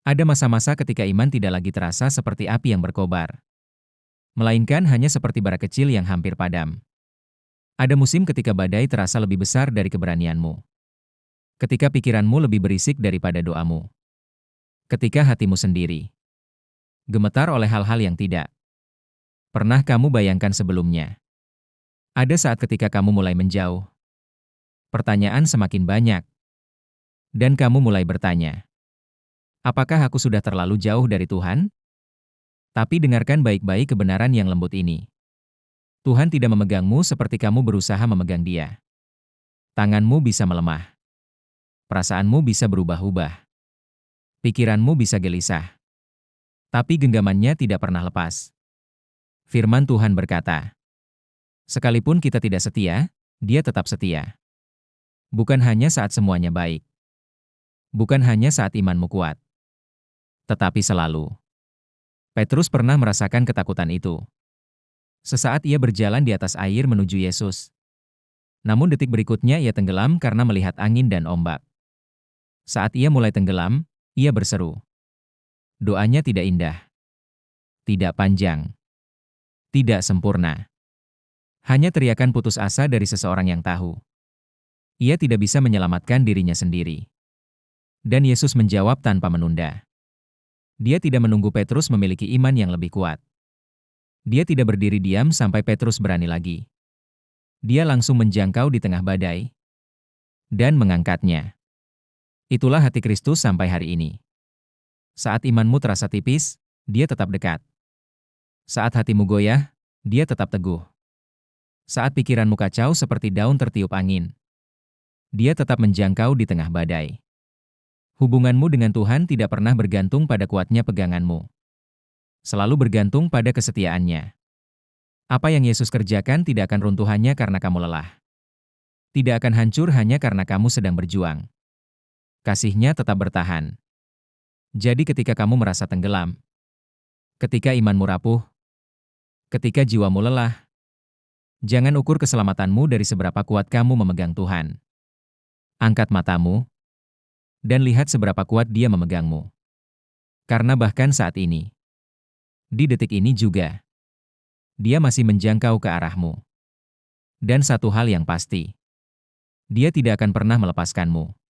Ada masa-masa ketika iman tidak lagi terasa seperti api yang berkobar, melainkan hanya seperti bara kecil yang hampir padam. Ada musim ketika badai terasa lebih besar dari keberanianmu. Ketika pikiranmu lebih berisik daripada doamu. Ketika hatimu sendiri gemetar oleh hal-hal yang tidak pernah kamu bayangkan sebelumnya. Ada saat ketika kamu mulai menjauh, pertanyaan semakin banyak, dan kamu mulai bertanya, apakah aku sudah terlalu jauh dari Tuhan? Tapi dengarkan baik-baik kebenaran yang lembut ini. Tuhan tidak memegangmu seperti kamu berusaha memegang Dia. Tanganmu bisa melemah. Perasaanmu bisa berubah-ubah. Pikiranmu bisa gelisah. Tapi genggamannya tidak pernah lepas. Firman Tuhan berkata, sekalipun kita tidak setia, Dia tetap setia. Bukan hanya saat semuanya baik. Bukan hanya saat imanmu kuat. Tetapi selalu. Petrus pernah merasakan ketakutan itu. Sesaat ia berjalan di atas air menuju Yesus. Namun detik berikutnya ia tenggelam karena melihat angin dan ombak. Saat ia mulai tenggelam, ia berseru. Doanya tidak indah. Tidak panjang. Tidak sempurna. Hanya teriakan putus asa dari seseorang yang tahu. Ia tidak bisa menyelamatkan dirinya sendiri. Dan Yesus menjawab tanpa menunda. Dia tidak menunggu Petrus memiliki iman yang lebih kuat. Dia tidak berdiri diam sampai Petrus berani lagi. Dia langsung menjangkau di tengah badai dan mengangkatnya. Itulah hati Kristus sampai hari ini. Saat imanmu terasa tipis, Dia tetap dekat. Saat hatimu goyah, Dia tetap teguh. Saat pikiranmu kacau seperti daun tertiup angin, Dia tetap menjangkau di tengah badai. Hubunganmu dengan Tuhan tidak pernah bergantung pada kuatnya peganganmu. Selalu bergantung pada kesetiaannya. Apa yang Yesus kerjakan tidak akan runtuh hanya karena kamu lelah. Tidak akan hancur hanya karena kamu sedang berjuang. Kasih-Nya tetap bertahan. Jadi ketika kamu merasa tenggelam, ketika imanmu rapuh, ketika jiwamu lelah, jangan ukur keselamatanmu dari seberapa kuat kamu memegang Tuhan. Angkat matamu, dan lihat seberapa kuat Dia memegangmu. Karena bahkan saat ini, di detik ini juga, Dia masih menjangkau ke arahmu. Dan satu hal yang pasti, Dia tidak akan pernah melepaskanmu.